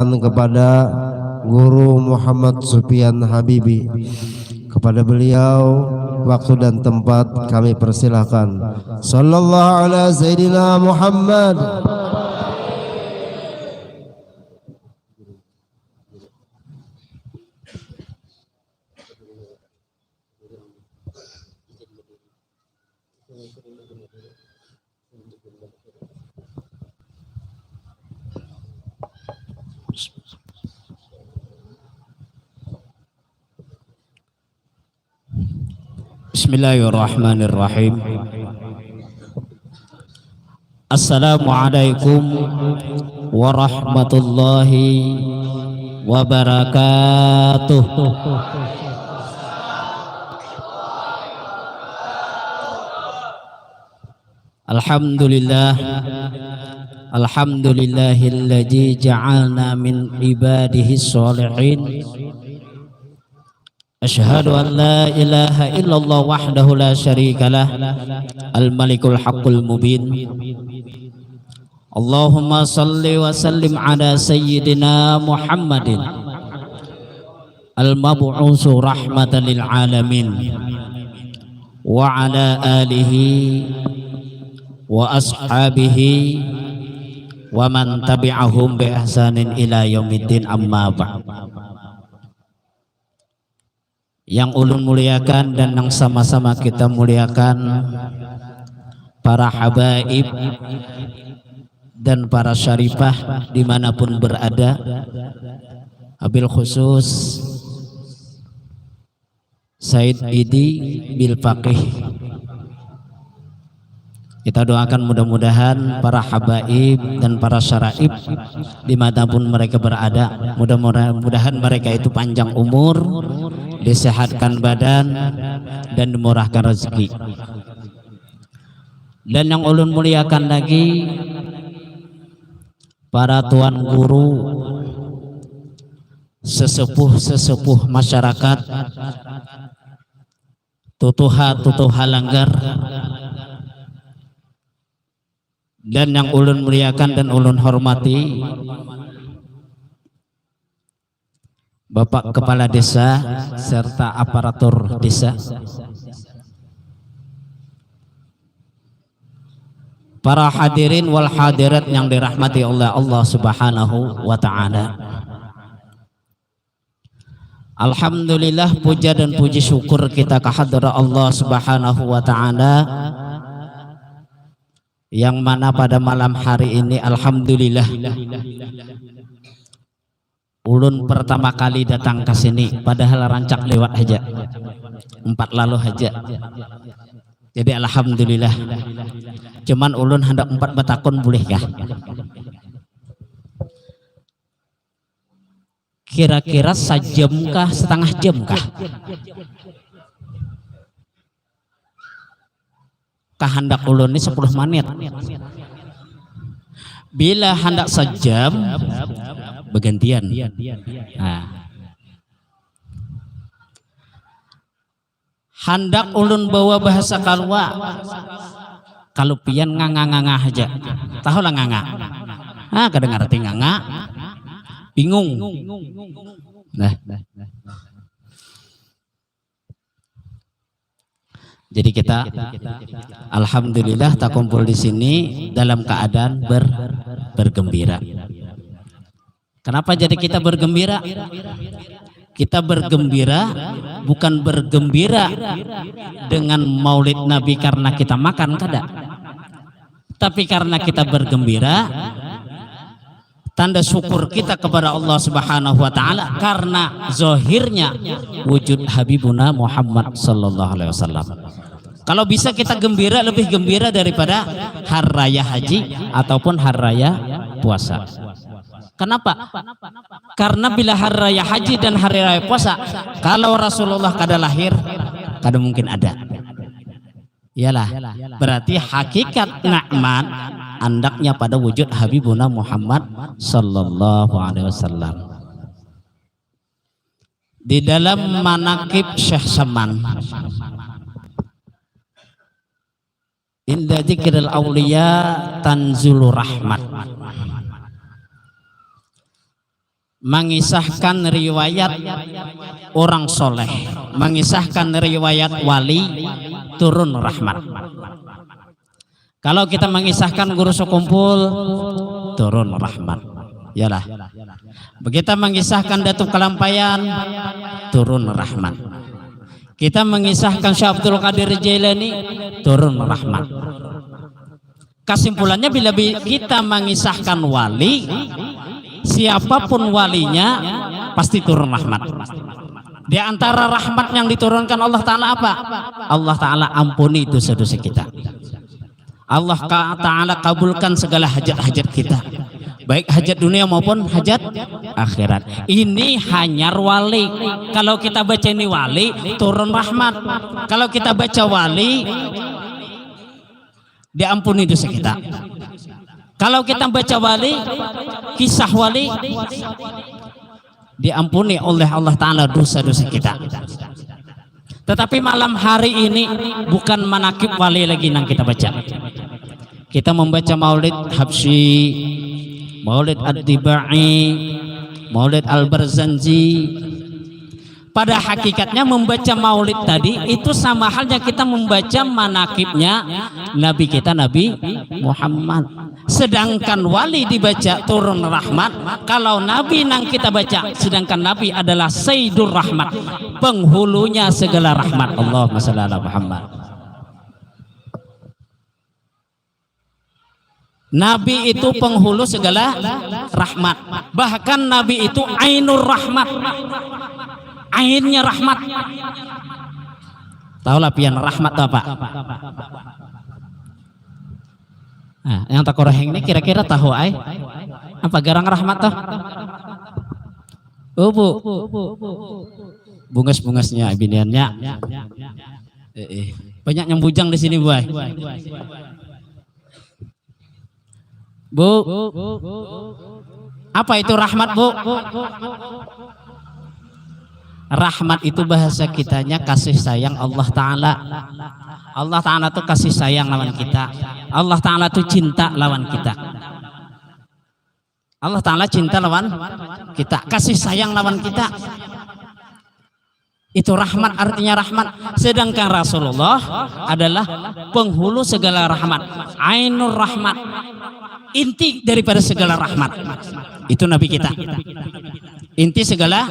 kepada Guru Muhammad Sufyan Habibi. Kepada beliau waktu dan tempat kami persilahkan. Sallallahu ala Sayyidina Muhammad. Bismillahirrahmanirrahim. Assalamualaikum warahmatullahi wabarakatuh. Alhamdulillah, alhamdulillahilladzi ja'alna min ibadihi sholihin. Asyhadu an la ilaha illallah wahdahu la syarikalah, al-malikul haqqul mubin. Allahumma salli wa sallim ala sayyidina Muhammadin al-mab'usu rahmatan lil alamin wa ala alihi wa ashabihi wa man tabi'ahum bi ihsanin ila yaumiddin, amma ba'd. Yang ulun muliakan dan yang sama-sama kita muliakan para habaib dan para syarifah dimanapun berada, wabil khusus Said Idi bil Faqih. Kita doakan mudah-mudahan para habaib dan para syaraib dimanapun mereka berada, mudah-mudahan mereka itu panjang umur, disehatkan badan, dan dimurahkan rezeki. Dan yang ulun muliakan lagi para tuan guru, sesepuh-sesepuh masyarakat, tutuha langgar, dan yang ulun muliakan dan ulun hormati Bapak Kepala Desa serta aparatur desa, para hadirin wal hadirat yang dirahmati oleh Allah Subhanahu wa ta'ala. Alhamdulillah, puja dan puji syukur kita kehadrat Allah Subhanahu wa ta'ala, yang mana pada malam hari ini alhamdulillah ulun pertama kali datang ke sini, padahal rancak lewat aja 4 lalu aja. Jadi alhamdulillah. Cuman ulun hendak 4 batakon boleh kah? Kira-kira sejam kah, setengah jam kah? Kehendak ulun ini 10 menit. Bila hendak sejam, bergantian. Nah. Hendak ulun bawa bahasa kalwa, kalau pian nganga-nganga aja. Tahu lah nganga? Kadang ngerti nganga, bingung. Nah. Jadi kita alhamdulillah tak kumpul di sini dalam keadaan bergembira. Kenapa jadi kita bergembira? Kita bergembira bukan bergembira dengan maulid Nabi karena kita makan, kada. Tapi karena kita bergembira, tanda syukur kita kepada Allah Subhanahu wa ta'ala karena zahirnya wujud Habibuna Muhammad sallallahu alaihi wasallam. Kalau bisa kita gembira, lebih gembira daripada hari raya haji ataupun hari raya puasa. Kenapa? Karena bila hari raya haji dan hari raya puasa, kalau Rasulullah kada lahir, kada mungkin ada. Iyalah, berarti hakikat nikmat andaknya pada wujud Habibuna Muhammad sallallahu alaihi wasallam. Di dalam manaqib Syekh Saman, inda dzikril auliya tanzulu rahmat. mengisahkan riwayat orang soleh, mengisahkan riwayat wali, turun rahmat. Kalau kita mengisahkan guru sekumpul, turun rahmat. Yalah. Begitu mengisahkan Datuk Kalampayan, turun rahmat. Kita mengisahkan Syekh Abdul Qadir Jailani, turun rahmat. Kesimpulannya bila kita mengisahkan wali, siapapun walinya pasti turun rahmat. Di antara rahmat yang diturunkan Allah Ta'ala apa? Allah Ta'ala ampuni dosa-dosa kita. Allah Ta'ala kabulkan segala hajat-hajat kita, baik hajat dunia maupun hajat akhirat. Ini hanya wali. Kalau kita baca ini wali, turun rahmat. Kalau kita baca wali, diampuni dosa kita. Kalau kita baca wali, kisah wali, diampuni oleh Allah Ta'ala dosa-dosa kita. Tetapi malam hari ini bukan manakib wali lagi yang kita baca. Kita membaca maulid Habsyi, maulid Ad-Dibai, maulid Al-Barzanji. Pada hakikatnya membaca maulid tadi itu sama halnya kita membaca manakibnya Nabi kita Nabi Muhammad. Sedangkan wali dibaca turun rahmat. Kalau Nabi nang kita baca, sedangkan Nabi adalah Sayyidur Rahmat, penghulunya segala rahmat. Allahumma shalli ala Muhammad. Nabi itu penghulu segala rahmat. Bahkan Nabi itu Ainur Rahmat, ainnya rahmat. Tahu lah pian rahmat apa? Nah, yang tak koreng ini kira-kira tahu ay apa garang rahmat toh? Bu, bungas-bungasnya biniannya. Banyak yang bujang di sini, Bu. Bu, apa itu rahmat, Bu? Rahmat itu bahasa kitanya kasih sayang Allah Ta'ala. Allah Ta'ala itu kasih sayang lawan kita. Allah Ta'ala itu cinta lawan kita. Allah Ta'ala cinta lawan kita, kasih sayang lawan kita. Itu rahmat, artinya rahmat. Sedangkan Rasulullah adalah penghulu segala rahmat, Ainur Rahmat, inti daripada segala rahmat. Itu Nabi kita, inti segala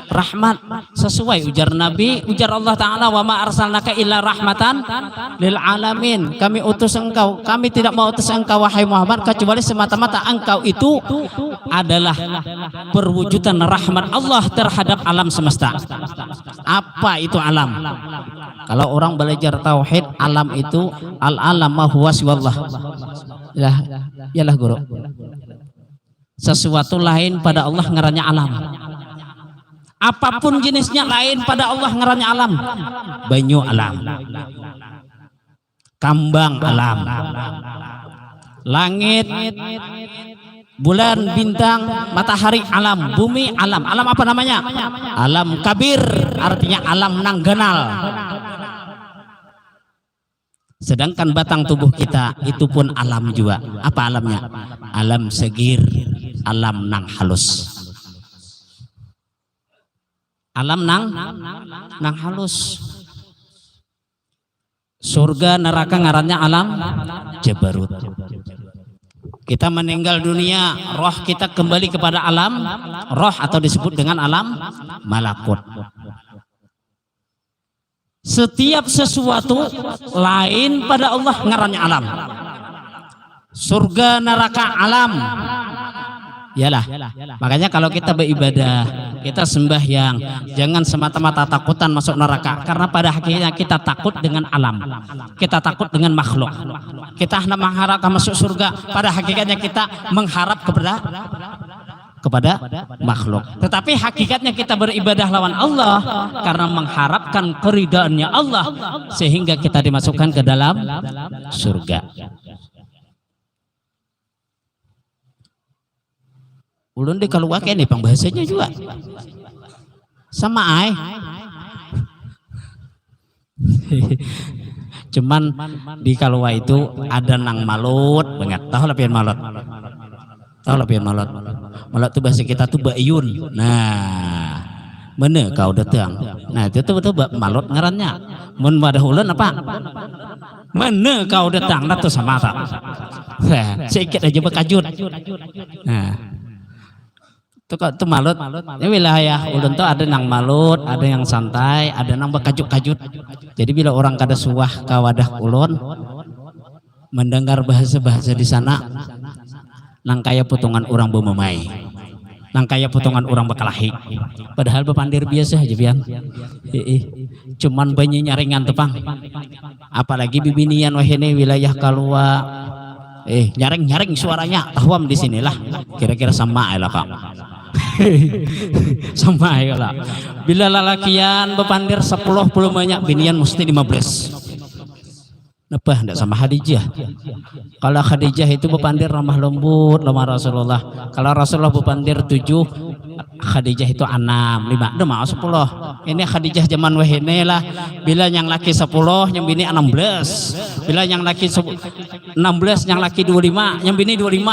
rahmat. Sesuai ujar Nabi, ujar Allah Ta'ala, wa ma arsalnaka illa rahmatan lil alamin. Kami utus engkau, kami tidak mau utus engkau wahai Muhammad kecuali semata-mata engkau itu adalah perwujudan rahmat Allah terhadap alam semesta. Apa itu alam? Kalau orang belajar tauhid, alam itu al-alam ma huwa siwallah. Yalah guru. Sesuatu lain pada Allah ngarannya alam. Apapun jenisnya lain pada Allah ngarannya alam. Banyu alam, kambang alam, langit, bulan, bintang, matahari alam, bumi alam. Alam apa namanya? Alam kabir, artinya alam nangganal. Sedangkan batang tubuh kita itu pun alam juga. Apa alamnya? Alam segir, alam nang halus. Alam nang halus. Surga neraka ngarannya alam jabarut. Kita meninggal dunia, roh kita kembali kepada alam roh atau disebut dengan alam malakut. Setiap sesuatu lain pada Allah ngarannya alam. Surga neraka alam. Yalah. Makanya kalau kita beribadah, kita sembahyang, jangan semata-mata takutan masuk neraka, karena pada hakikatnya kita takut dengan alam. Kita takut dengan makhluk. Kita hendak mengharapkan masuk surga, pada hakikatnya kita mengharap kepada makhluk. Tetapi hakikatnya kita beribadah lawan Allah karena mengharapkan keridhaannya Allah, sehingga kita dimasukkan ke dalam surga. Ulun di kalau wakai nih pengbahasanya juga sama ay. Cuman di Kalua itu ada nang malut banget. Tahu lah pian malut. Tahu lah pian malut. Malah tuh bahasa kita tuh bayun. Nah, mana kau datang? Nah itu tuh malot ngarannya. Mun wadah ulen apa? Mana kau datang? Nah tuh sama tak? Nah, sedikit aja bekajut. Nah, tuh malut. Ini wilayah ulen tuh ada yang malut, ada yang santai, ada yang bekajut-kajut. Jadi bila orang kada suah ke wadah ulun, mendengar bahasa-bahasa di sana, nang kaya potongan orang bememai, nang kaya potongan orang bekalahi. Padahal bepandir biasa aja pian. Cuman banyak nyaringan tepang. Apalagi bibinian wahene wilayah kalua. Nyaring suaranya tawam di sinilah. Kira-kira sama lah Kak. Sama lah. Bila lalakian bepandir 10 belum banyak, binian mesti 15. Nepah ndak sama Khadijah. Kalau Khadijah itu bepandir ramah lembut lemah Rasulullah. Kalau Rasulullah bepandir 7, Khadijah itu 6, 5, udah mau 10. Ini Khadijah zaman wahene lah. Bila yang laki 10, yang bini 16. Bila yang laki 16, yang laki 25, yang bini 25.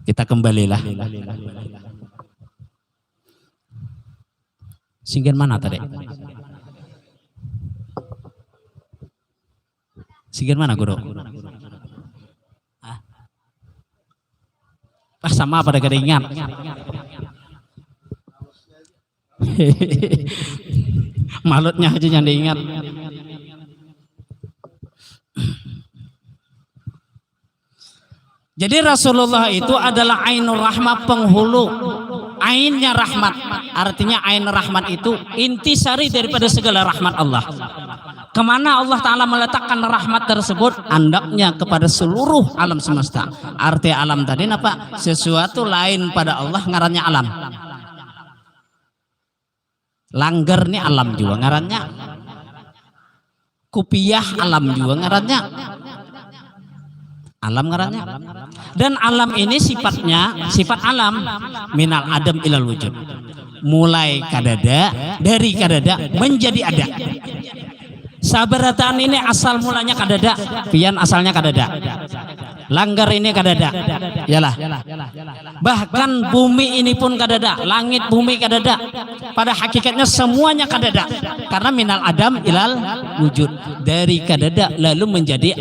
Kita kembalilah. Singgen mana tadi? Singgen mana guru? Sama pada kada ingat. Malutnya aja yang diingat. Jadi Rasulullah itu adalah ainur rahmah, penghulu. Ainnya rahmat. Artinya ain rahmat itu intisari daripada segala rahmat Allah. Kemana Allah Ta'ala meletakkan rahmat tersebut? Andaknya kepada seluruh alam semesta. Arti alam tadi apa? Sesuatu lain pada Allah ngarannya alam. Langgar nih alam juga ngarannya. Kupiah alam juga ngarannya. Alam ngarannya. Dan alam ini sifatnya sifat alam, minal adam ilal wujud. Mulai kadada, dari kadada menjadi ada. Sabarataan ini asal mulanya kadada, pian asalnya kadada. Langgar ini kadada, yalah. Bahkan bumi ini pun kadada, langit bumi kadada. Pada hakikatnya semuanya kadada, karena minal adam ilal wujud, dari kadada lalu menjadi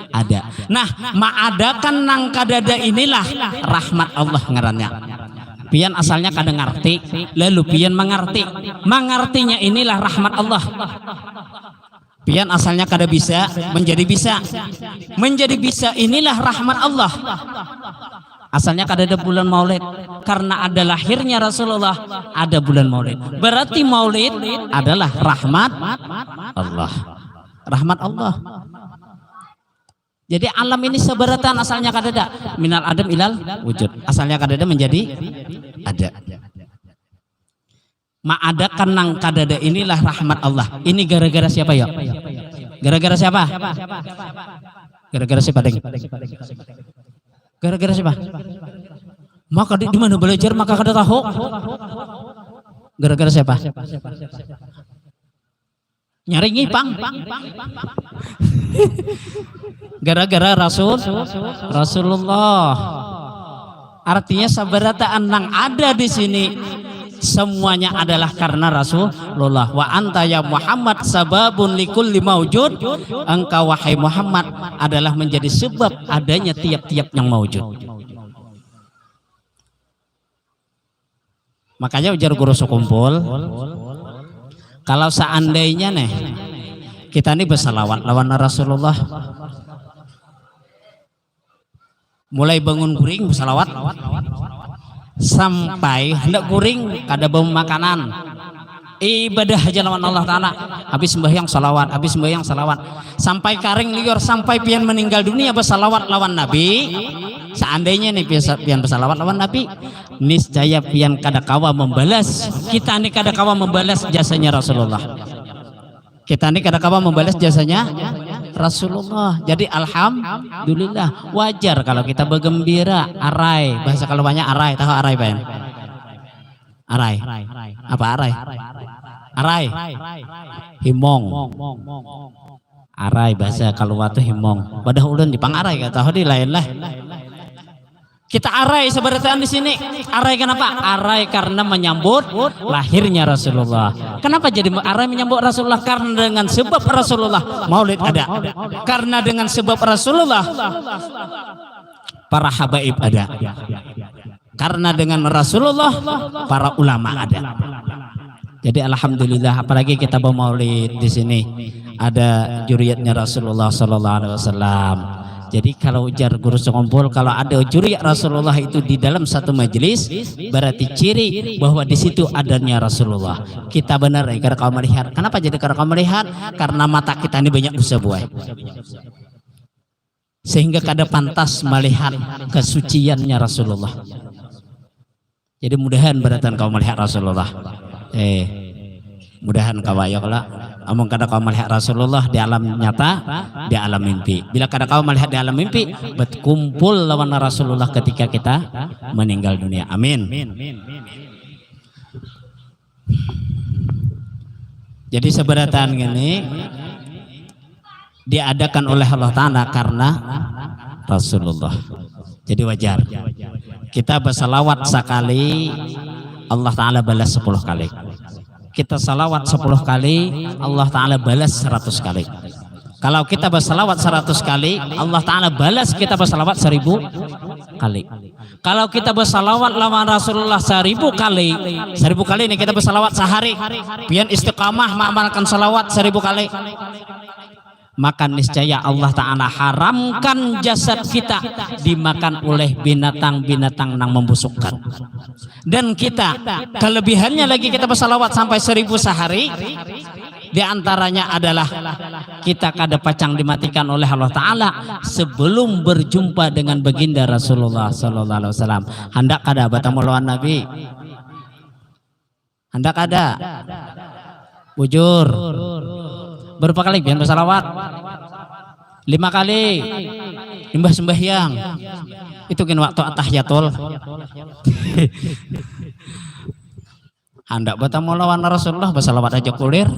ada. Nah, ma'adakan nang kadada inilah rahmat Allah ngarannya. Pian asalnya kada ngerti, lalu pian mengerti. Mengertinya inilah rahmat Allah. Pian asalnya kada bisa, menjadi bisa. Menjadi bisa inilah rahmat Allah. Asalnya kada ada bulan Maulid, karena ada lahirnya Rasulullah, ada bulan Maulid. Berarti Maulid adalah rahmat Allah. Rahmat Allah. Jadi alam ini seberatan asalnya kadada, minal adam ilal wujud. Asalnya kadada menjadi ada. Ma'adakan nang kadada inilah rahmat Allah. Ini gara-gara siapa ya? Gara-gara siapa? Gara-gara siapa deng? Gara-gara siapa? Maka di mana belajar maka kada tahu. Gara-gara siapa? Nyari ngipang. Gara-gara Rasulullah. Artinya sabarataan nang ada di sini semuanya adalah karena Rasulullah. Wa anta ya Muhammad sababun likulli maujud. Engkau wahai Muhammad adalah menjadi sebab adanya tiap-tiap yang maujud. Makanya ujar guru sekumpul, kalau seandainya nih kita ini bersalawat lawan Rasulullah, mulai bangun guring bersalawat sampai hendak guring kada bawa makanan, ibadah aja lawan Allah Ta'ala, habis sembahyang salawat, habis sembahyang salawat, sampai karing liur, sampai pian meninggal dunia bersalawat lawan Nabi. Seandainya nih pian bersalawat lawan Nabi, niscaya pian kada kawa membalas, kita nih kada kawa membalas jasanya Rasulullah. Kita nih kada kawa membalas jasanya Rasulullah. Jadi alhamdulillah, wajar kalau kita bergembira, arai. Bahasa kalau banyak arai, tahu arai Pak? Arai. Apa arai? Arai. Himong. Arai bahasa Kaluwa tuh himong. Badah ulun di pangarai kata hodi lain lah. Kita arai sebenarnya di sini. Arai kenapa? Arai karena menyambut lahirnya Rasulullah. Kenapa jadi arai menyambut Rasulullah? Karena dengan sebab Rasulullah Maulid ada. Karena dengan sebab Rasulullah para habaib ada. Karena dengan Rasulullah para ulama ada. Jadi alhamdulillah, apalagi kita bermaulid di sini ada juriyatnya Rasulullah sallallahu alaihi wasallam. Jadi kalau ujar guru sekumpul, kalau ada juriyat Rasulullah itu di dalam satu majelis, berarti ciri bahwa di situ adanya Rasulullah. Kita benar ya, karena kau melihat. Kenapa jadi karena kau melihat? Karena mata kita ini banyak dosa buai. Sehingga kada pantas melihat kesuciannya Rasulullah. Jadi mudahan beratan kau melihat Rasulullah. Mudahan kau ayoklah. Among kada kau melihat Rasulullah di alam nyata, di alam mimpi. Bila kada kau melihat di alam mimpi, berkumpul lawan Rasulullah ketika kita meninggal dunia. Amin. Jadi seberatan ini diadakan oleh Allah Ta'ala karena Rasulullah. Jadi wajar. Kita bersalawat sekali, Allah Ta'ala balas 10 kali. Kita salawat 10 kali, Allah Ta'ala balas 100 kali. Kalau kita bersalawat 100 kali, Allah Ta'ala balas kita bersalawat 1000 kali. Kalau kita bersalawat lawan Rasulullah 1000 kali, 1000 kali ini kita bersalawat sehari. Pian istiqamah mengamalkan salawat 1000 kali. Maka niscaya Allah Ta'ala haramkan jasad kita dimakan oleh binatang-binatang yang membusukkan. Dan kita kelebihannya lagi kita bersalawat sampai 1000 sehari. Di antaranya adalah kita kada pacang dimatikan oleh Allah Ta'ala sebelum berjumpa dengan baginda Rasulullah Sallallahu Alaihi Wasallam. Hendak kada bertemu lawan Nabi? Hendak kada? Bujur. Berapa kali biar bersalawat? 5 kali. Limbah sembahyang. Itu kan waktu atahiyatul. Hendak bertemu lawan Rasulullah bersalawat aja kulir.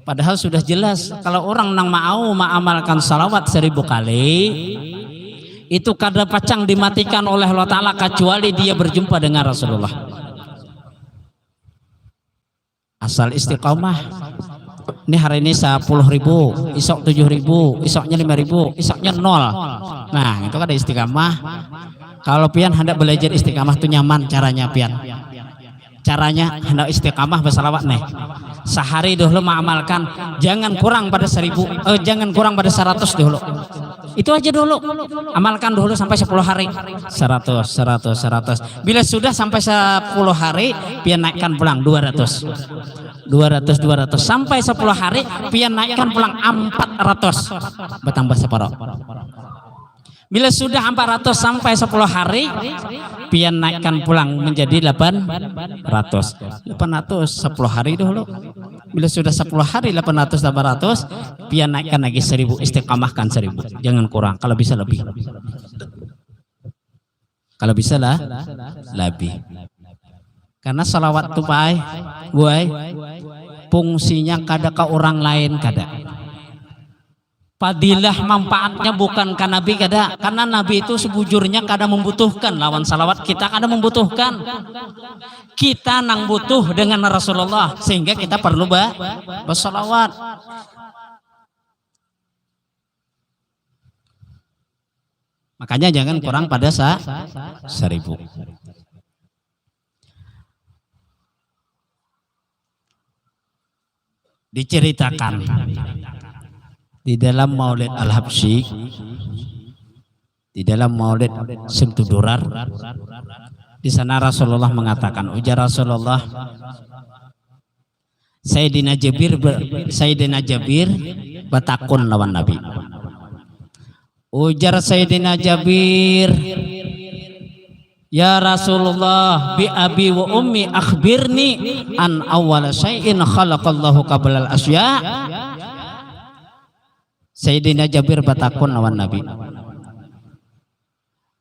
Padahal sudah jelas kalau orang nang mau mengamalkan salawat 1000 kali itu kada pacang dimatikan oleh Allah Ta'ala kecuali dia berjumpa dengan Rasulullah. Asal istiqamah. Ini hari ini 10.000, isok 7.000, isoknya 5.000, isoknya 0. Nah itu kan ada istiqamah. Kalau pian hendak belajar istiqamah itu nyaman caranya pian. Caranya hendak istiqamah bersalawat nih. Sehari dulu mengamalkan jangan kurang pada 1000, jangan kurang pada 100 dulu. Itu aja dulu. Amalkan dulu sampai 10 hari. 100, 100, 100. Bila sudah sampai 10 hari, pian naikkan pulang 200. 200 sampai 10 hari pian naikkan pulang 400 bertambah separuh. Bila sudah 400 sampai 10 hari pian naikkan pulang menjadi 800 10 hari dulu. Bila sudah 10 hari 800 pian naikkan lagi 1000, istiqamahkan 1000, jangan kurang, kalau bisa lebih, kalau bisa lah lebih. Karena salawat itu fungsinya kada ke orang lain kada. Fadilah manfaatnya bukan ke Nabi kada. Karena Nabi itu sebujurnya kada membutuhkan lawan salawat, kita kada membutuhkan. Kita nang butuh dengan Rasulullah sehingga kita perlu bersalawat. Makanya jangan kurang pada 1000. Diceritakan di dalam Maulid Al-Habsyi, di dalam Maulid Simtudurar, di sana Rasulullah mengatakan, ujar Rasulullah, Sayyidina Jabir bertakun lawan Nabi. Ujar Sayyidina Jabir, ya Rasulullah, bi abi wa ummi akhbirni an awwala syai'in khalaqallahu qablal asya. Sayyidina Jabir bertakun lawan Nabi,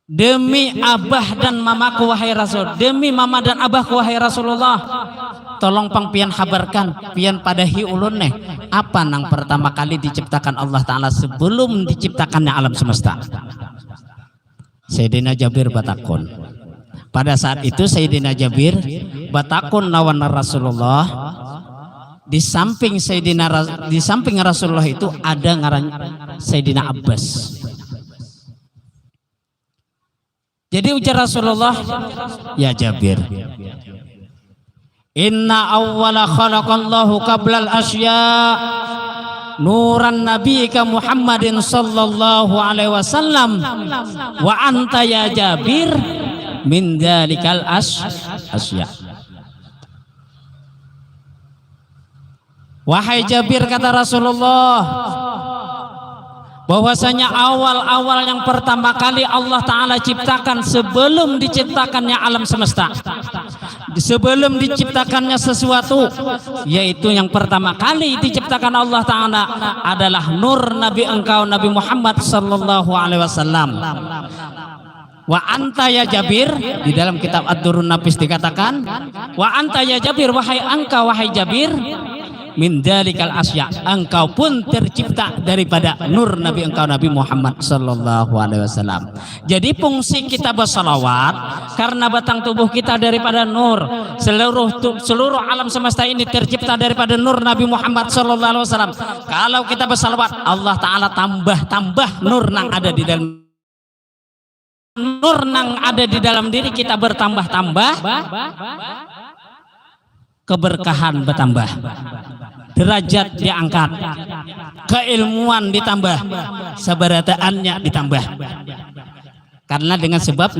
demi abah dan mamaku wahai Rasul, demi mama dan abahku wahai Rasulullah, tolong pang pian habarkan pian padahi ulun nih apa nang pertama kali diciptakan Allah Ta'ala sebelum diciptakannya alam semesta. Sayyidina Jabir batakun. Pada saat itu Sayyidina Jabir batakun lawan Rasulullah. Di samping Rasulullah itu ada ngaran Sayyidina Abbas. Jadi ujar Rasulullah, ya Jabir, inna awwala khalaqallahu qablal asya nuran nabiyika Muhammadin sallallahu alaihi wasallam wa anta ya Jabir min dzalikal asya. Wahai Jabir, kata Rasulullah, bahwasanya awal-awal yang pertama kali Allah Ta'ala ciptakan sebelum diciptakannya alam semesta, sebelum diciptakannya sesuatu, yaitu yang pertama kali diciptakan Allah Ta'ala adalah nur Nabi engkau Nabi Muhammad sallallahu alaihi wasallam. Wa anta ya Jabir, di dalam kitab Ad-Durrun Nafis dikatakan, wa anta ya Jabir, wahai engkau wahai Jabir, min dzalikal asya, engkau pun tercipta daripada nur Nabi engkau Nabi Muhammad sallallahu alaihi wasallam. Jadi fungsi kita bersalawat karena batang tubuh kita daripada nur, seluruh alam semesta ini tercipta daripada nur Nabi Muhammad sallallahu alaihi wasallam. Kalau kita bersalawat, Allah Ta'ala tambah nur nang ada di dalam diri kita bertambah-tambah, keberkahan bertambah, derajat diangkat, keilmuan ditambah, sabarataannya ditambah. Karena dengan sebab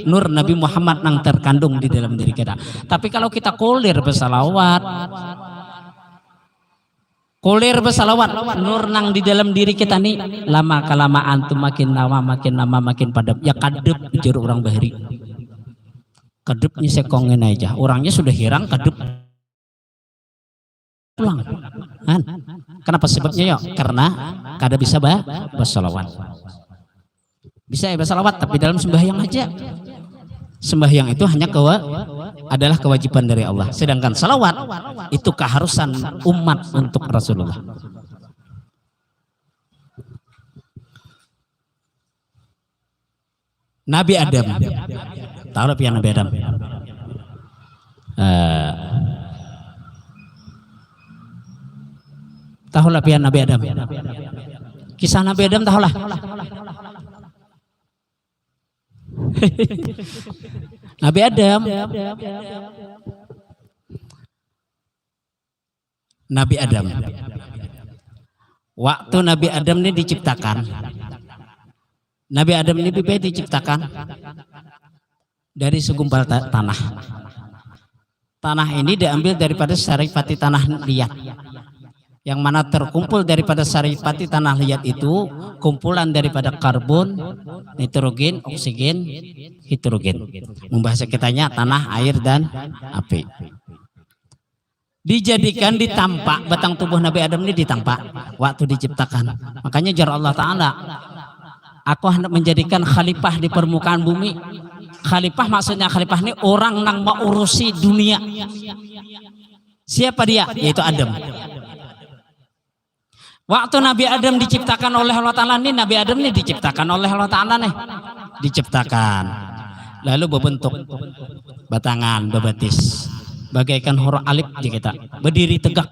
nur Nabi Muhammad yang terkandung di dalam diri kita. Tapi kalau kita kulir bersalawat, nur nang di dalam diri kita nih lama kelamaan tuh makin lama makin padam. Ya kadep jeruk orang bahari. Kadepnya sekongin aja. Orangnya sudah hirang, kadep pulang. Kenapa sebabnya ya? Karena kada bisa bersalawat. Bisa ya bersalawat, tapi dalam sembahyang aja. Sembahyang itu hanya adalah kewajiban dari Allah. Sedangkan salawat itu keharusan umat untuk Rasulullah. Nabi Adam. Tahu lah pian Nabi Adam. Tahulah pian Nabi Adam. Kisah Nabi Adam tahulah. Nabi Adam. Waktu Nabi Adam ini diciptakan. Nabi Adam ini diciptakan dari segumpal tanah. Tanah ini diambil daripada saripati tanah liat. Yang mana terkumpul daripada saripati tanah liat itu kumpulan daripada karbon, nitrogen, oksigen, hidrogen. Membahas kitanya tanah, air, dan api. Dijadikan ditampak, batang tubuh Nabi Adam ini ditampak waktu diciptakan. Makanya jar Allah Ta'ala, aku hendak menjadikan khalifah di permukaan bumi. Khalifah maksudnya khalifah ini orang yang mengurusi dunia. Siapa dia? Yaitu Adam. Waktu Nabi Adam diciptakan oleh Allah Ta'ala nih, Nabi Adam nih diciptakan oleh Allah Ta'ala nih. Diciptakan. Lalu berbentuk batangan, bebatis. Bagaikan huruf alif di kita. Berdiri tegak.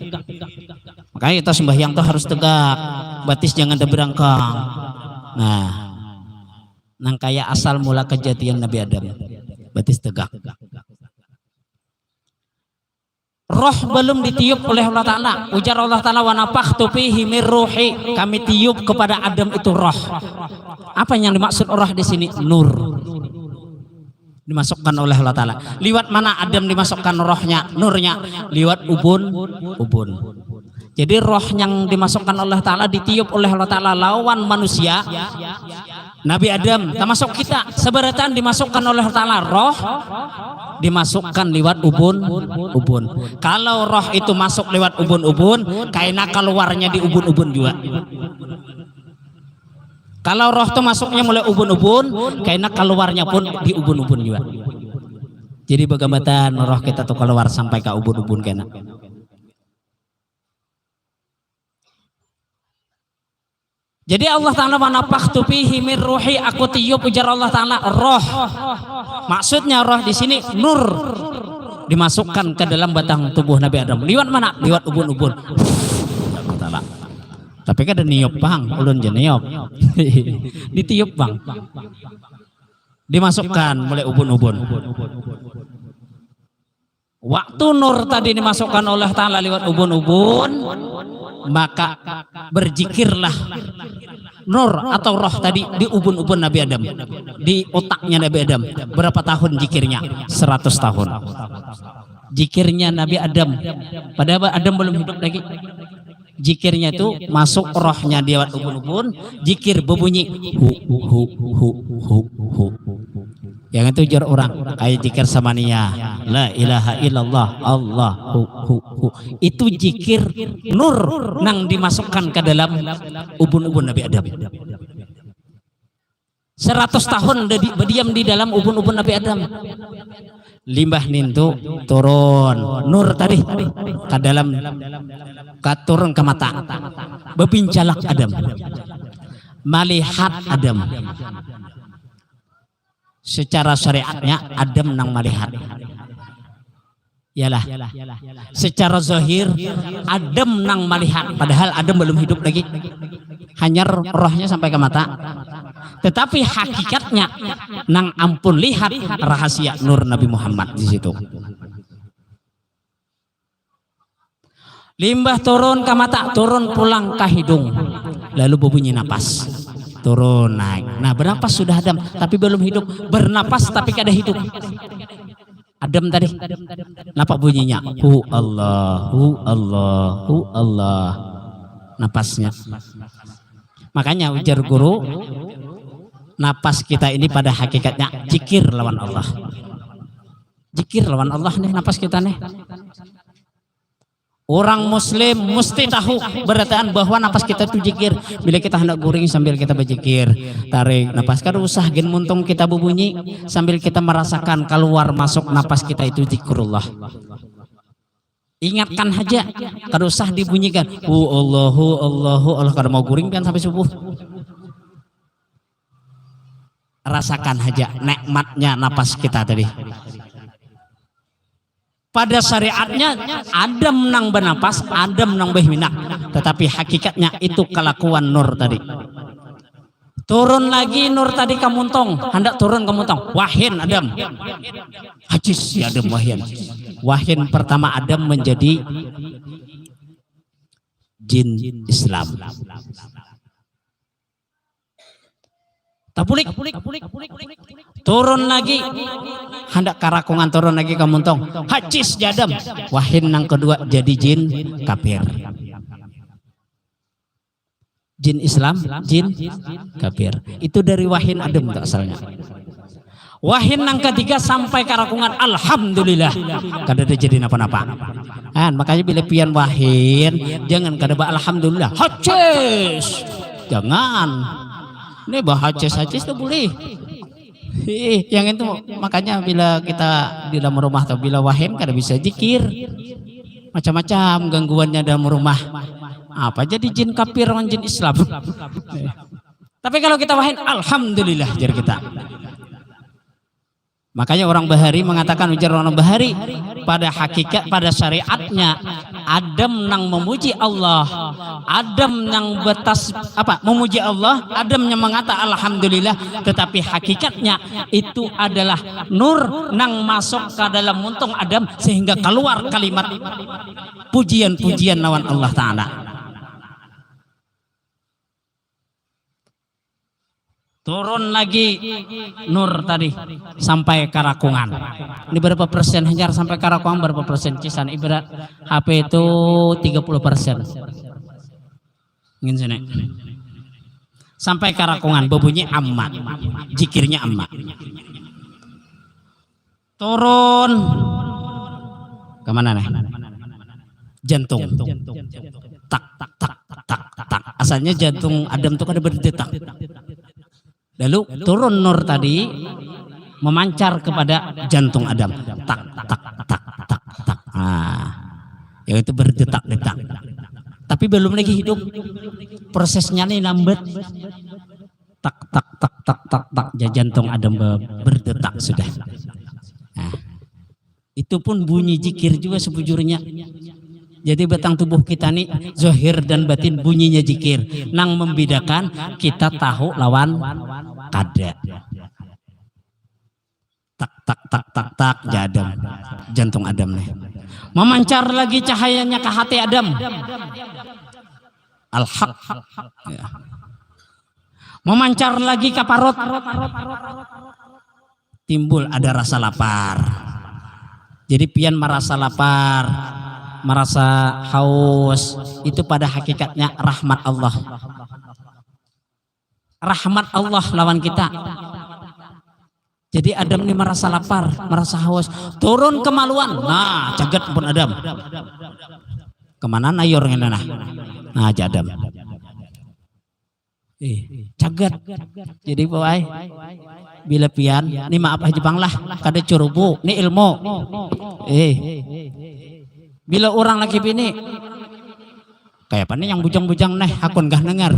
Makanya kita sembahyang tuh harus tegak. Batis jangan terberangkang. Nah, nang kayak asal mula kejadian Nabi Adam. Batis tegak. Roh belum ditiup oleh Allah Ta'ala. Ujar Allah Ta'ala, wa nafakhtu fihi mir ruhi. Kami tiup kepada Adam itu roh. Apa yang dimaksud roh di sini? Nur. Dimasukkan oleh Allah Ta'ala. Liwat mana Adam dimasukkan rohnya, nurnya? Liwat ubun. Jadi roh yang dimasukkan oleh Allah Ta'ala ditiup oleh Allah Ta'ala lawan manusia. Nabi Adam, termasuk kita, seberatan dimasukkan oleh Allah Ta'ala roh, dimasukkan lewat ubun. Kalau roh itu masuk lewat ubun, kaina keluarnya di ubun juga. Kalau roh itu masuknya mulai ubun, kaina keluarnya pun di ubun juga. Jadi bagaimana roh kita tuh keluar sampai ke ubun-ubun kena. Jadi Allah Ta'ala manafaktu fihi min ruhi, aku tiup ujar Allah Ta'ala roh. Maksudnya roh di sini nur dimasukkan ke dalam batang tubuh Nabi Adam. Liwat mana? Liwat ubun-ubun. Tapi kan ada niup bang, ulun je niup. Ditiup bang. Dimasukkan mulai ubun-ubun. Waktu nur tadi dimasukkan oleh Ta'ala lewat ubun-ubun, maka berzikirlah nur atau roh tadi di ubun-ubun Nabi Adam, di otaknya Nabi Adam. Berapa tahun zikirnya? 100 tahun. Zikirnya Nabi Adam, padahal Adam belum hidup lagi. Zikirnya itu masuk rohnya di lewat ubun-ubun, zikir berbunyi hu hu hu hu hu. Yang itu jar orang kayak zikir samania, la ilaha illallah Allah hu hu hu. Itu zikir nur nang dimasukkan ke dalam ubun-ubun Nabi Adam. 100 tahun berdiam di dalam ubun-ubun Nabi Adam. Limbah nintu turun nur tadi ke dalam, turun ke mata, bebincalak Adam, melihat Adam. Secara syariatnya Adam nang melihat. Yalah. Secara zahir Adam nang melihat, padahal Adam belum hidup lagi. Hanya rohnya sampai ke mata. Tetapi hakikatnya nang ampun lihat rahasia nur Nabi Muhammad di situ. Limbah turun ke mata, turun pulang ke hidung, lalu berbunyi napas, turun naik. Nah bernapas sudah Adam, tapi belum hidup. Bernapas tapi kada hidup. Adam tadi, napa bunyinya? Hu Allah, hu Allah, hu Allah. Napasnya. Makanya ujar guru, napas kita ini pada hakikatnya zikir lawan Allah. Zikir lawan Allah nih napas kita nih. Orang muslim mesti tahu berataan bahwa napas kita itu zikir. Bila kita hendak guring sambil kita berzikir, tarik napas, kada usah gen muntung kita berbunyi sambil kita merasakan keluar masuk napas kita itu zikrullah. Ingatkan aja, kada usah dibunyikan Allahu Allahu Allah, kada mau guring kan sampai subuh. Rasakan aja nikmatnya napas kita tadi. Pada syariatnya Adam nang bernapas, Adam nang berminak, tetapi hakikatnya itu kelakuan nur tadi. Turun lagi nur tadi ke muntong, hendak turun ke muntong. Wahin Adam, hajis si Adam wahin. Wahin pertama Adam menjadi jin Islam. Tapulik, turun lagi, hendak karakungan turun lagi ke muntong. Hajis jadam, wahin nang kedua jadi jin kafir. Jin Islam, jin kafir. Itu dari wahin Adam tak asalnya. Wahin nang ketiga sampai karakungan, alhamdulillah kada ada jadi napa-napa. Makanya bila pian wahin jangan kada ba alhamdulillah. Hajis, jangan. Ini bahas-hacis itu boleh. Yang itu makanya bila kita di dalam rumah atau bila wahin kada bisa zikir. Macam-macam gangguannya dalam rumah. Apa jadi jin kafir dengan jin Islam. Tapi kalau kita wahin alhamdulillah jar kita. Makanya orang Bahari mengatakan, ujar orang Bahari, pada hakikat pada syariatnya Adam nang memuji Allah, Adam nang batas apa memuji Allah, Adam yang mengata alhamdulillah, tetapi hakikatnya itu adalah nur nang masuk ke dalam muntung Adam sehingga keluar kalimat pujian-pujian lawan Allah Ta'ala. Turun lagi nur tadi sampai karakungan. Ini berapa persen hanya sampai karakungan, berapa persen cisan ibarat HP itu 30%. Ingin sini. Sampai karakungan berbunyi amma. Zikirnya amma. Turun kemana nih? Jantung. Tak tak tak tak tak. Asalnya jantung Adam itu kan ada berdetak. Lalu turun nur tadi memancar kepada jantung Adam, tak tak tak tak tak. Yaitu berdetak-detak. Tapi belum lagi hidup, prosesnya nih lambat. Tak tak tak tak tak tak, jantung Adam berdetak sudah. Nah, itu pun bunyi zikir juga sebujurnya. Jadi batang tubuh kita nih zahir dan batin bunyinya zikir. Nang membedakan kita tahu lawan kada. Tak tak tak tak tak, Adam, jantung Adam nih. Memancar lagi cahayanya ke hati Adam. Al-haq. Ya. Memancar lagi ke parut. Timbul ada rasa lapar. Jadi pian merasa lapar, merasa haus, itu pada hakikatnya rahmat Allah. Rahmat Allah lawan kita. Jadi Adam ini merasa lapar, merasa haus, turun kemaluan. Nah, caget pun Adam. Kemana nayor ngena nah? Nah, Adam. Caget. Jadi boy, bila pian, ini maaf aja Jepang lah, kada curubu, ini ilmu. Bila orang lagi bini, kayak apa nih yang bujang-bujang nih, akun gak dengar.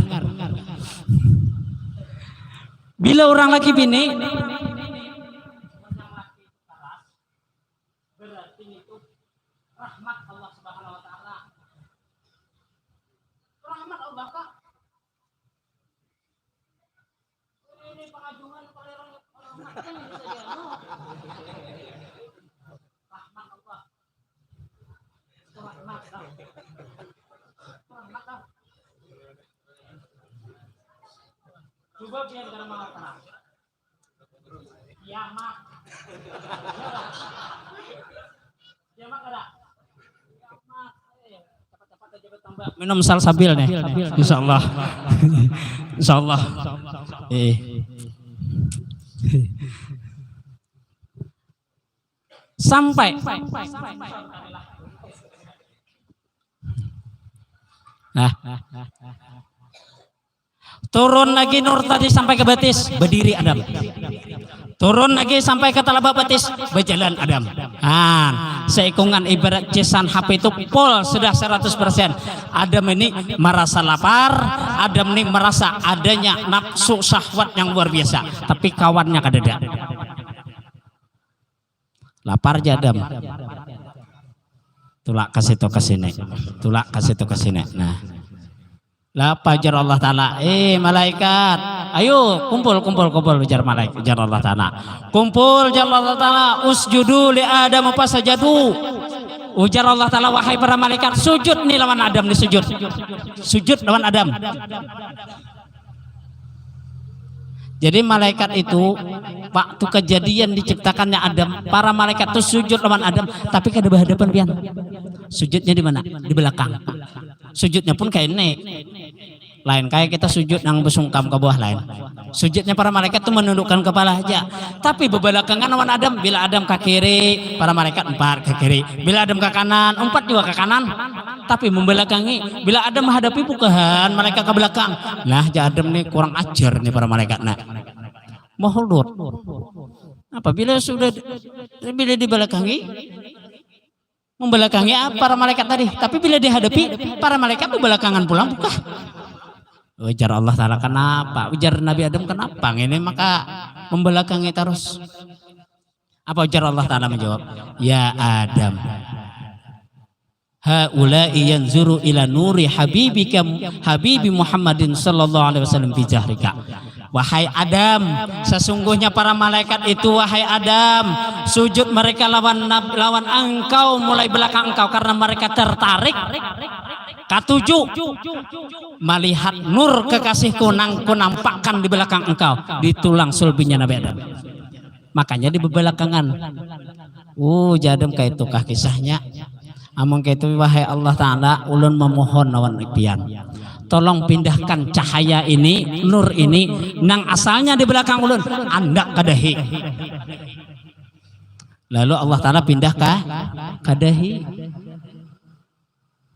Bila orang lagi bini, berarti itu rahmat Allah Subhanahu wa taala. Rahmat Allah Kak. Ini pengajuan oleh orang mati saja. Rahmat Allah. Rahmat Allah. Rahmat Allah. Coba biar dalam mengatakan. Ya mak. Minum salsabil nih, insyaallah. Insyaallah. Sampai turun lagi nur tadi sampai ke betis, berdiri Adam. Turun lagi sampai ke telapak betis, berjalan Adam. Seikungan ibarat cesan HP itu full sudah 100%. Adam ini merasa lapar, Adam ini merasa adanya nafsu syahwat yang luar biasa, tapi kawannya kadada. Lapar aja Adam. Tulak kasih to kesini, tulak kasih to kesini. Nah, lapa jar Allah Ta'ala, malaikat, ayo kumpul jar malaikat, jar Allah Ta'ala, kumpul jar Allah Ta'ala, usjudu li Adam apa sajadu. Ujar Allah Ta'ala, wahai para malaikat, sujud nih lawan Adam nih, sujud lawan Adam. Jadi malaikat itu waktu kejadian diciptakannya Adam, para malaikat itu sujud lawan Adam, tapi kada berhadapan pian. Sujudnya di mana? Di belakang. Sujudnya pun kayak ini. Lain kayak kita sujud yang bersungkam ke bawah lain. Sujudnya para malaikat itu menundukkan kepala aja. Tapi berbelakangan lawan Adam. Bila Adam ke kiri, para malaikat 4 ke kiri. Bila Adam ke kanan, 4 juga ke kanan. Tapi membelakangi. Bila Adam menghadapi bukahan, malaikat ke belakang. Nah, Adam nih kurang ajar nih para malaikat. Nah, mahlur. Apabila sudah bila dibelakangi, membelakangi para malaikat tadi. Tapi bila dihadapi, para malaikat belakangan pulang buka. Ujar Allah Ta'ala, kenapa? Ujar Nabi Adam, kenapa? Ini maka membelakangi terus. Apa ujar Allah Ta'ala menjawab? Ya Adam, haula'i yanzuru ila nuri habibika habibi Muhammadin sallallahu alaihi wasallam fi jahrika. Wahai Adam, sesungguhnya para malaikat itu, wahai Adam, sujud mereka lawan engkau, mulai belakang engkau, karena mereka tertarik. Ketujuh, melihat nur kekasihku ku nampakkan di belakang engkau, di tulang sulbinya Nabi Adam. Makanya di belakangan. Jadam kayak itu kah kisahnya. Among kayak itu, wahai Allah Ta'ala, ulun memohon lawan pian, tolong pindahkan cahaya ini, nur ini, nang asalnya di belakang ulun, andak kadahi. Lalu Allah Ta'ala pindah ke kadahi.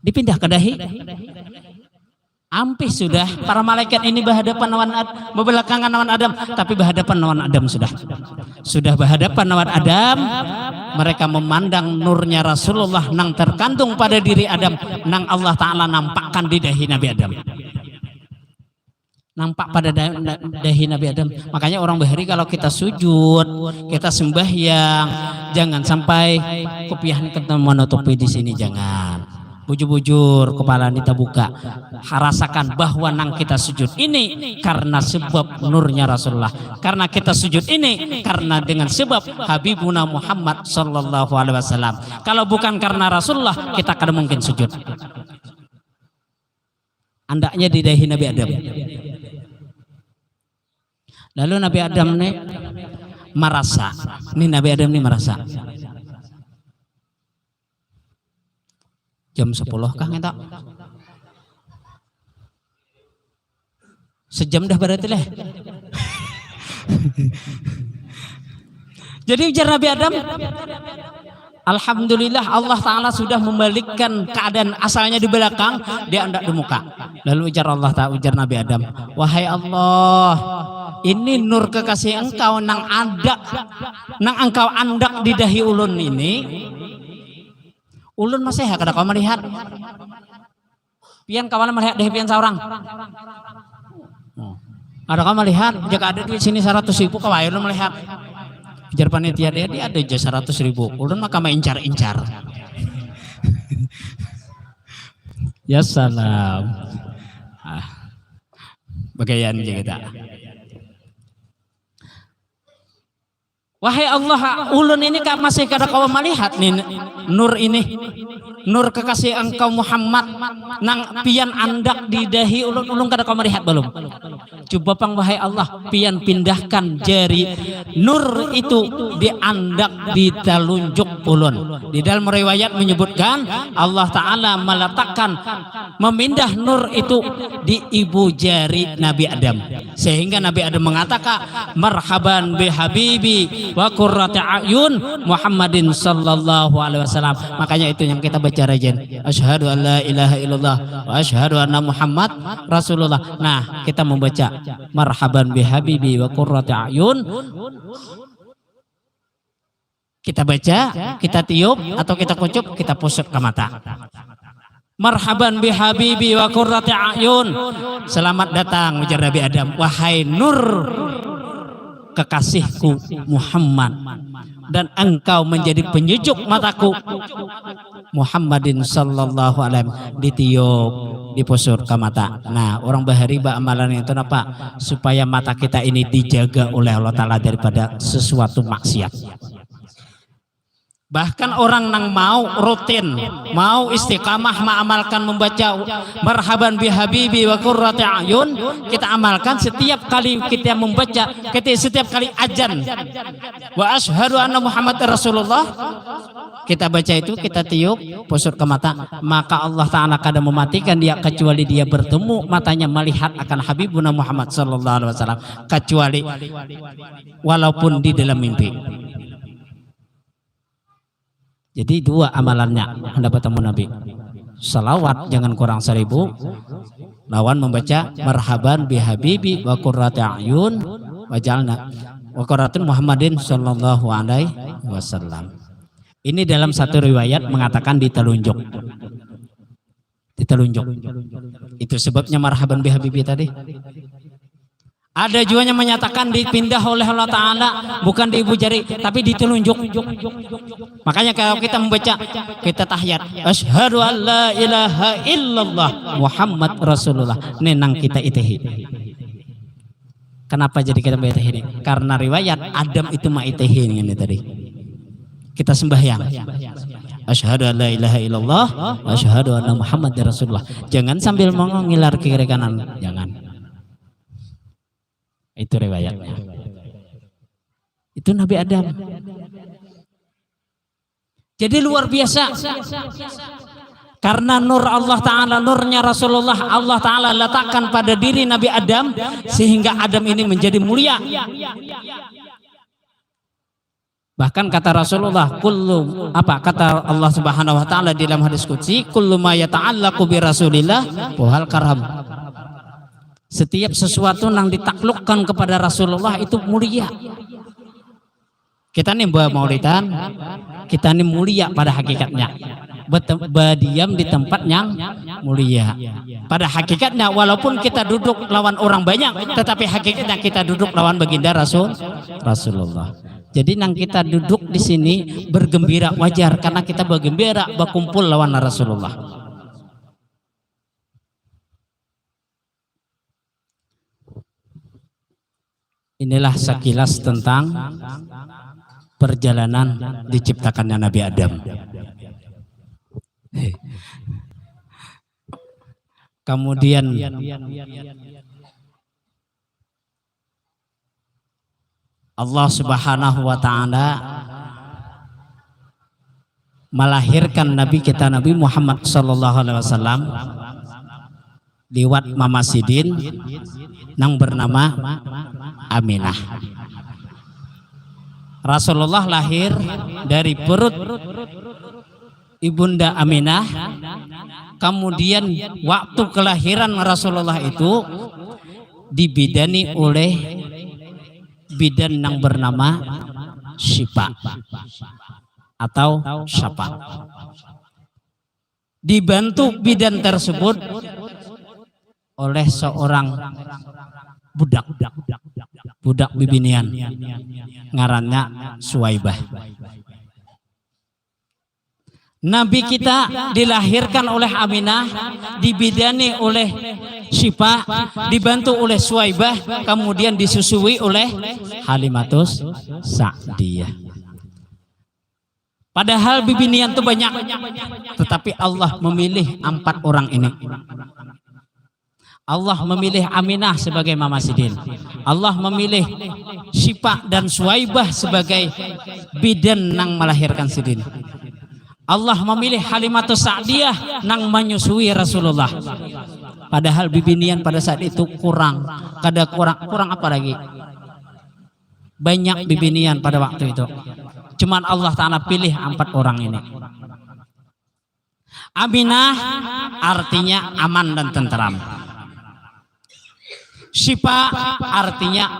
Dipindah ke dahi. Ampih sudah para malaikat ini berhadapan lawan belakangan lawan Adam, tapi berhadapan lawan Adam sudah berhadapan lawan Adam. Mereka memandang nurnya Rasulullah nang terkandung pada diri Adam, nang Allah Ta'ala nampakkan di dahi Nabi Adam, nampak pada dahi Nabi Adam. Makanya orang bahari kalau kita sujud, kita sembahyang, jangan sampai kopiah kita menutupi di sini, jangan. Bujur-bujur kepala kita buka, rasakan bahwa nang kita sujud ini karena sebab nurnya Rasulullah, karena kita sujud ini karena dengan sebab Habibuna Muhammad sallallahu alaihi wasallam. Kalau bukan karena Rasulullah, kita kada mungkin sujud. Andaknya di dahi Nabi Adam. Lalu Nabi Adam ini merasa, Nabi Adam ini merasa jam 10 kah ngetak? Sejam dah berarti lah. Jadi ujar Nabi Adam, alhamdulillah Allah Ta'ala sudah membalikkan keadaan asalnya di belakang, dia hendak di muka. Lalu ujar Allah Ta'ala, ujar Nabi Adam, wahai Allah, ini nur kekasih engkau nang engkau andak di dahi ulun ini. Ulun masih kada kau melihat. Pian kawan melihat deh pian seorang. Ada kau melihat? Jika ada di sini 100.000 kau ulun melihat. Jar panitia dia ada aja 100.000. Ulun maka incar-incar. Ya salam. Bagaian kita. Wahai Allah, ulun ini masih kada kau melihat nih nur ini, nur kekasih engkau Muhammad nang pian andak di dahi ulun kada kau melihat belum? Coba pang wahai Allah, pian pindahkan jari nur itu di andak di telunjuk ulun. Di dalam riwayat menyebutkan Allah Ta'ala meletakkan memindah nur itu di ibu jari Nabi Adam, sehingga Nabi Adam mengatakan marhaban bi habibi wa qurrati ayun Muhammadin sallallahu alaihi wasallam. Makanya itu yang kita baca rajin, asyhadu an la ilaha illallah wa asyhadu anna Muhammad Rasulullah. Nah, kita membaca marhaban bi habibi wa qurrati ayun. Kita baca, kita tiup atau kita kucup, kita pusat ke mata. Marhaban bi habibi wa qurrati ayun. Selamat datang ujar Nabi Adam, wahai nur kekasihku Muhammad, dan engkau menjadi penyejuk mataku Muhammadin sallallahu alaihi wasallam. Ditiup, dipusur ke mata. Nah, orang bahari amalan itu apa? Supaya mata kita ini dijaga oleh Allah Ta'ala daripada sesuatu maksiat. Bahkan orang yang mau rutin, mau istiqamah mengamalkan membaca marhaban bi habibi wa qurrati ayun, kita amalkan setiap kali kita membaca, setiap kali azan wa asyhadu anna Muhammad Rasulullah, kita baca itu, kita tiup, pusur ke mata, maka Allah Ta'ala kada mematikan dia kecuali dia bertemu matanya melihat akan Habibuna Muhammad sallallahu alaihi wasallam, kecuali walaupun di dalam mimpi. Jadi dua amalannya hendak bertemu Nabi. Salawat jangan kurang 1000, lawan membaca marhaban bi habibi wa qurrati ayun wa jalna wa qurratun Muhammadin sallallahu alaihi wasallam. Ini dalam satu riwayat mengatakan ditelunjuk. Ditelunjuk. Itu sebabnya marhaban bi habibi tadi. Ada juga yang menyatakan dipindah oleh Allah Ta'ala, bukan di ibu jari tapi ditelunjuk. Makanya kalau kita membaca, kita tahiyat asyhadu an la ilaha illallah Muhammad Rasulullah, nenang kita itehi. Kenapa jadi kita baca ini? Karena riwayat Adam itu maitehi ini tadi. Kita sembahyang asyhadu an la ilaha illallah wa asyhadu anna Muhammad Rasulullah. Jangan sambil mengilar ke kiri kanan, jangan. Itu riwayatnya. Itu Nabi Adam. Jadi luar biasa. Karena nur Allah Ta'ala, nurnya Rasulullah, Allah Ta'ala letakkan pada diri Nabi Adam, sehingga Adam ini menjadi mulia. Bahkan kata Rasulullah, kata Allah Subhanahu wa Ta'ala di dalam hadis qudsi, kullu ma yata'allaqu bi Rasulillah wahal karam. Setiap sesuatu yang ditaklukkan kepada Rasulullah itu mulia. Kita nih maulidan, kita nih mulia pada hakikatnya. Berdiam di tempat yang mulia. Pada hakikatnya walaupun kita duduk lawan orang banyak, tetapi hakikatnya kita duduk lawan baginda Rasulullah. Jadi nang kita duduk di sini bergembira wajar karena kita bergembira berkumpul lawan Rasulullah. Inilah sekilas tentang perjalanan diciptakannya Nabi Adam. Kemudian Allah Subhanahu wa taala melahirkan Nabi kita Nabi Muhammad sallallahu alaihi wasallam lewat Mama Sidin yang bernama Aminah. Rasulullah lahir dari perut Ibunda Aminah. Kemudian waktu kelahiran Rasulullah itu dibidani oleh bidan yang bernama Syifa atau Syafa. Dibantu bidan tersebut oleh seorang budak bibinian ngarannya Suwaibah. Nabi kita dilahirkan oleh Aminah, dibidani oleh Syifa, dibantu oleh Suwaibah, kemudian disusui oleh Halimatus Sa'diyah. Padahal bibinian itu banyak, tetapi Allah memilih 4 orang ini. Allah memilih Aminah sebagai Mama Sidin. Allah memilih Syifa dan Suwaibah sebagai bidan nang melahirkan Sidin. Allah memilih Halimatus Sa'diyah nang menyusui Rasulullah. Padahal bibinian pada saat itu kurang apa lagi? Banyak bibinian pada waktu itu. Cuman Allah Ta'ala pilih 4 orang ini. Aminah artinya aman dan tentram. Syifa artinya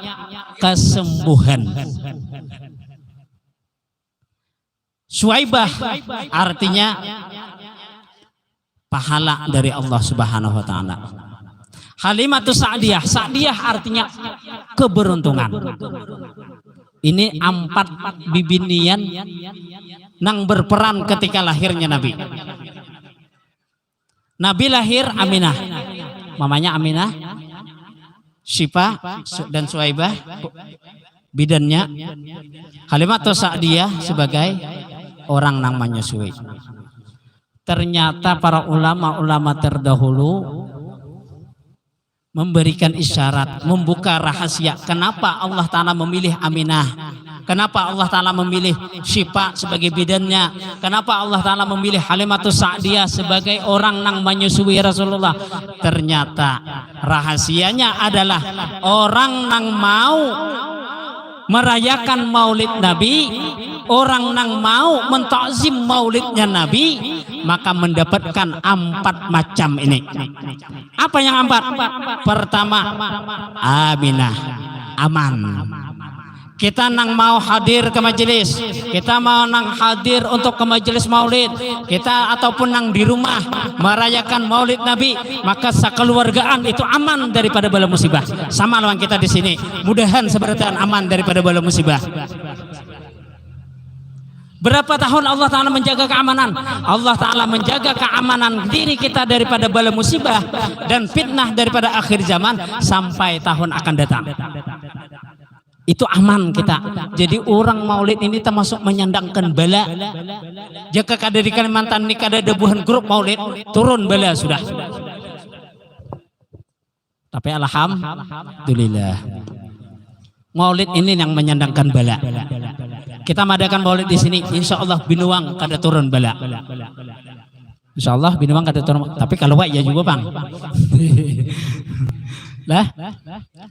kesembuhan. Suwaibah artinya pahala dari Allah Subhanahu wa taala. Halimatus Sa'diyah, Sa'diyah artinya keberuntungan. Ini 4 bibinian yang berperan ketika lahirnya Nabi. Nabi lahir Aminah, mamanya Aminah, Syifa dan Suwaibah bidannya, Halimatus Sa'diyah sebagai orang yang menyusui. Ternyata para ulama-ulama terdahulu memberikan isyarat, membuka rahasia kenapa Allah Ta'ala memilih Aminah, kenapa Allah Ta'ala memilih Syifa sebagai bidannya, kenapa Allah Ta'ala memilih Halimatus Sa'diyah sebagai orang yang menyusui Rasulullah. Ternyata rahasianya adalah orang yang mau merayakan maulid Nabi, orang yang mau mentakzim maulidnya Nabi, maka mendapatkan 4 macam ini. Apa yang 4? Pertama, Aminah, aman. Kita nang mau hadir ke majelis, kita mau nang hadir untuk ke majelis maulid, kita ataupun nang di rumah merayakan maulid Nabi, maka sekeluargaan itu aman daripada bala musibah. Sama lawan kita di sini, mudahan seberatan aman daripada bala musibah. Berapa tahun Allah Ta'ala menjaga keamanan? Allah Ta'ala menjaga keamanan diri kita daripada bala musibah dan fitnah daripada akhir zaman sampai tahun akan datang. Itu aman kita. Jadi orang maulid ini termasuk menyandangkan bala. Jika kada di Kalimantan ini kada debuhan grup maulid, turun bala sudah. Tapi alhamdulillah, maulid ini yang menyandangkan bala. Kita madakan maulid di sini, insya Allah binuang kada turun bala. Insya Allah binuang kada turun. Tapi kalau ya juga bang. Lah,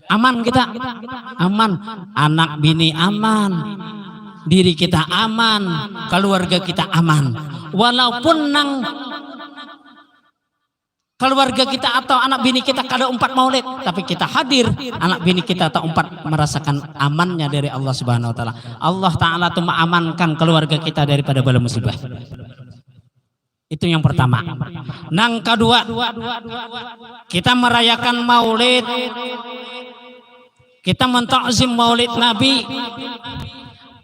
aman kita, aman, anak bini aman, diri kita aman, keluarga kita aman. Walaupun nang keluarga kita atau anak bini kita kada umpat maulid, tapi kita hadir, anak bini kita atau umpat merasakan amannya dari Allah Subhanahu wa taala. Allah taala tuh mengamankan keluarga kita daripada bala musibah. Itu yang pertama. Nang kedua, kita merayakan maulid, kita mentakzim maulid Nabi,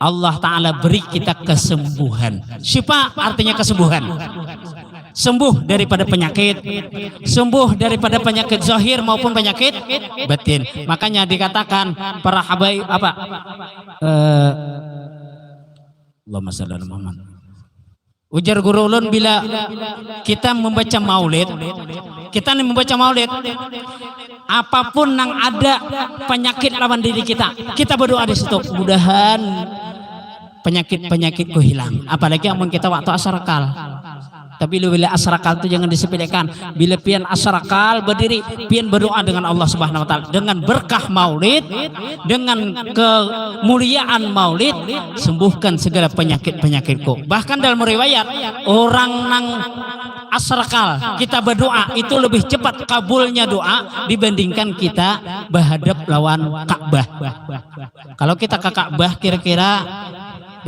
Allah taala beri kita kesembuhan. Syifa artinya kesembuhan. Sembuh daripada penyakit, sembuh daripada penyakit zahir maupun penyakit batin. Makanya dikatakan para habaib apa? Allahumma shalli ala Muhammad. Ujar guru ulun, bila kita membaca maulid, apapun yang ada penyakit lawan diri kita, kita berdoa di situ, mudahan penyakitku hilang. Apalagi amun kita waktu asrakal. Tapi bila asrakal itu jangan disepelekan. Bila pian asrakal berdiri, pian berdoa dengan Allah Subhanahu wa taala, dengan berkah maulid, dengan kemuliaan maulid, sembuhkan segala penyakit-penyakitku. Bahkan dalam riwayat, orang nang asrakal kita berdoa itu lebih cepat kabulnya doa dibandingkan kita berhadap lawan Ka'bah. Kalau kita ke Ka'bah kira-kira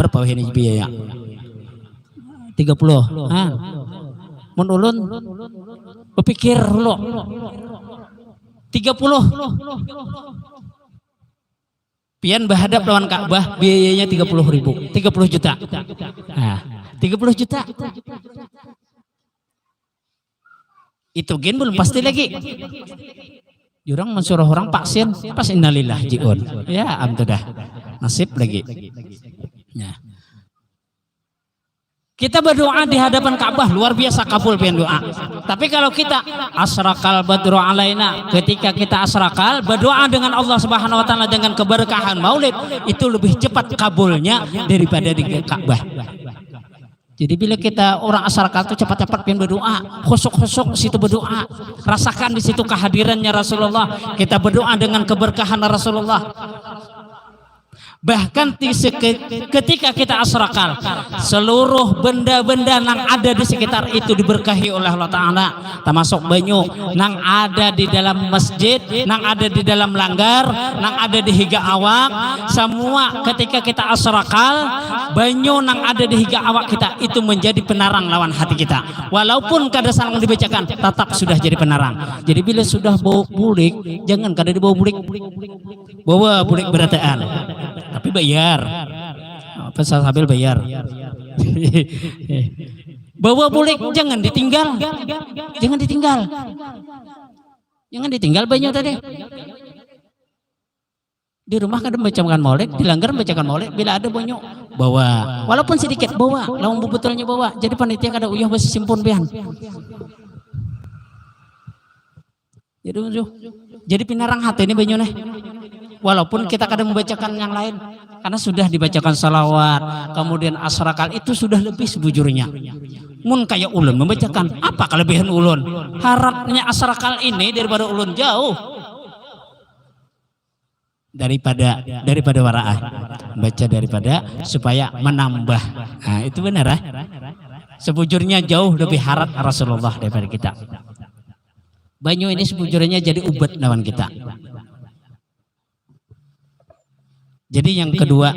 berapa ini biaya? 30. Mun ulun berpikir lo 30. Pian berhadap lawan Ka'bah biayanya 30.000, 30 juta. Nah, 30 juta. Itu gen belum pasti lagi. Jurang mensuruh orang vaksin, pas innalillah jiun. Ya, amtudah. Nasib lagi. Ya. Kita berdoa di hadapan Ka'bah luar biasa kabul pian doa. Tapi kalau kita asrakal badru alaina, ketika kita asrakal berdoa dengan Allah Subhanahu wa taala dengan keberkahan maulid, itu lebih cepat kabulnya daripada di Ka'bah. Jadi bila kita orang asrakal itu cepat-cepat pian berdoa, khusuk-khusuk situ berdoa, rasakan di situ kehadirannya Rasulullah, kita berdoa dengan keberkahan Rasulullah. Bahkan ketika kita asrakal, seluruh benda-benda yang ada di sekitar itu diberkahi oleh Allah Ta'ala, termasuk banyu yang ada di dalam masjid, yang ada di dalam langgar, yang ada di higa awak, semua ketika kita asrakal, banyu yang ada di higa awak kita itu menjadi penerang lawan hati kita. Walaupun kada sarang dibacakan, tetap sudah jadi penerang. Jadi bila sudah bau bulik, jangan kada dibawa bulik, bawa bulik berataan. Tapi bayar, apa sambil bayar. Bawa bulik jangan ditinggal, jangan ditinggal banyak tadi. Di rumah kadang bacakan maulid, di langgar bacakan maulid. Bila ada banyak bawa, walaupun sedikit bawa, lawan bebetulnya bawa. Jadi panitia kada uyah besi simpun pian. Jadi pinarang hati ini banyak nih. Walaupun kita kadang membacakan yang lain, karena sudah dibacakan salawat, kemudian asrakal itu sudah lebih sebujurnya. Mun kayak ulun membacakan, apa kelebihan ulun? Harapnya asrakal ini daripada ulun jauh daripada waraah, baca daripada supaya menambah. Nah, itu benar ya. Sebujurnya jauh lebih harap Rasulullah daripada kita. Banyu ini sebujurnya jadi ubat lawan kita. Jadi yang kedua,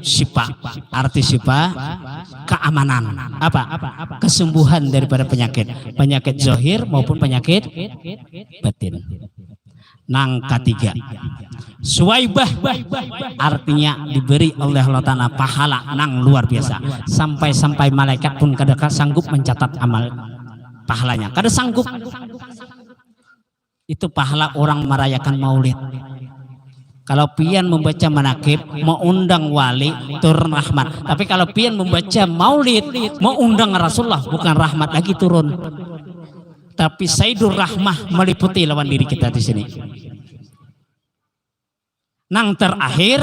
syifa. Arti syifa, keamanan. Apa? Kesembuhan daripada penyakit. Penyakit zahir maupun penyakit batin. Nang ketiga, suwaibah. Artinya diberi oleh Allah Ta'ala pahala nang luar biasa. Sampai-sampai malaikat pun kada sanggup mencatat amal pahalanya. Kada sanggup. Itu pahala orang merayakan maulid. Kalau pian membaca manakib, mau undang wali, turun rahmat. Tapi kalau pian membaca maulid, mau undang Rasulullah, bukan rahmat lagi turun. Tapi Sayyidur Rahmah meliputi lawan diri kita di sini. nang terakhir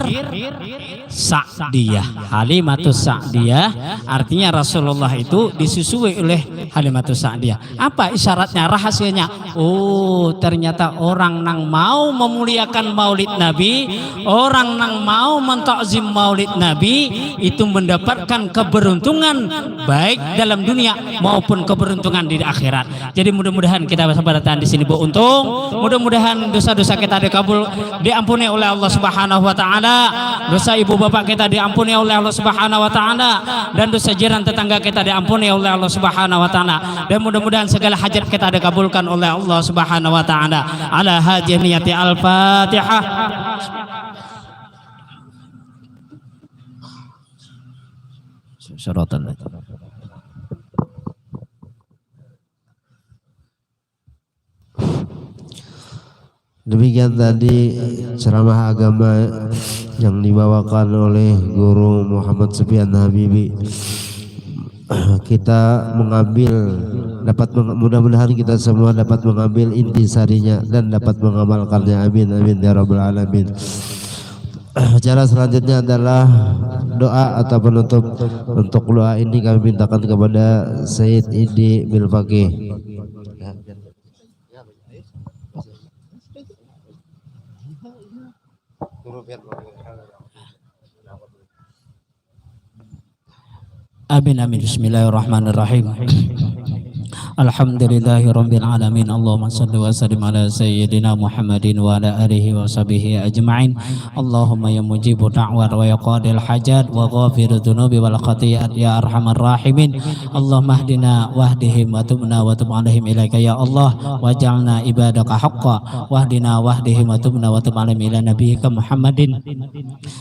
Sa'diyah, Halimatus Sa'diyah. Artinya Rasulullah itu disusui oleh Halimatus Sa'diyah. Apa isyaratnya, rahasianya? Oh, ternyata orang nang mau memuliakan maulid Nabi, orang nang mau mentakzim maulid Nabi itu mendapatkan keberuntungan baik dalam dunia maupun keberuntungan di akhirat. Jadi mudah-mudahan kita bersahabatan di sini beruntung. Mudah-mudahan dosa-dosa kita dikabul, diampuni oleh Allah Subhanahu wa taala. Dosa ibu bapak kita diampuni oleh Allah Subhanahu wa taala, dan dosa jiran tetangga kita diampuni oleh Allah Subhanahu wa taala. Dan mudah-mudahan segala hajat kita dikabulkan oleh Allah Subhanahu wa taala. Ala hadhihi niyati al-Fatihah. Syaratan. Demikian tadi ceramah agama yang dibawakan oleh Guru Muhammad Sufyan Habibi. Kita mudah-mudahan kita semua dapat mengambil intisarinya dan dapat mengamalkannya. Amin amin ya rabbal alamin. Cara selanjutnya adalah doa atau penutup. Untuk doa ini kami mintakan kepada Sayyid Idi Milfaqih. Amin amin. Bismillahirrahmanirrahim. Alhamdulillahirabbil alamin. Allahumma shalli wa sallim ala sayyidina Muhammadin wa ala alihi wa sahbihi ajma'in. Allahumma ya mujibu da'wat wa ya qadil hajat wa ghafiru dhunubi wal khati'at ya arhamar rahimin. Allahumma hdina wahdihim wa tubna wa tub alaihim ilaika ya Allah, waj'alna ibadaka haqqan wahdina wahdihim wa tubna wa tub alaihim ila nabiyyika Muhammadin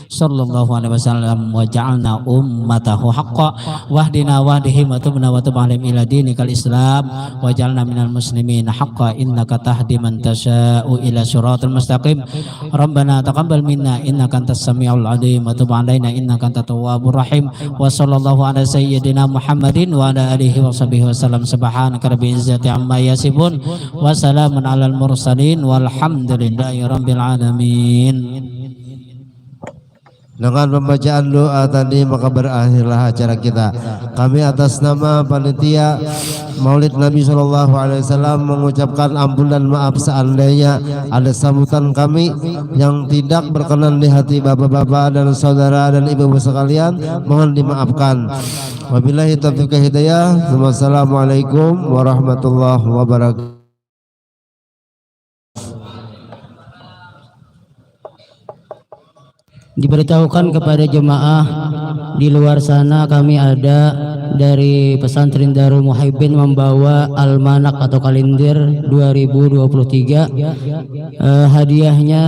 sallallahu alaihi wasallam, waj'alna ummatahu haqqan wahdina wahdihim wa tubna wa tub alaihim ila dinikal Islam, wajalna minal muslimin haqqan innaka tahdi man tasha'u ila siratal mustaqim. Rabbana taqabbal minna innaka antas samiul alim wa tub alaina innaka antat tawwabur rahim. Wa sallallahu ala sayyidina Muhammadin wa ala alihi wa sahbihi wasallam. Subhanaka rabbil izzati amma yasifun wa salamun alal mursalin walhamdulillahi rabbil alamin. Dengan pembacaan doa tadi maka berakhirlah acara kita. Kami atas nama panitia Maulid Nabi SAW mengucapkan ampun dan maaf seandainya ada sambutan kami yang tidak berkenan di hati bapak-bapak dan saudara dan ibu-ibu sekalian, mohon dimaafkan. Wabillahi taufiq wal hidayah. Wassalamualaikum warahmatullahi wabarakatuh. Diberitahukan kepada jemaah di luar sana, kami ada dari pesantren Darul Muhibin membawa almanak atau kalender 2023. Hadiahnya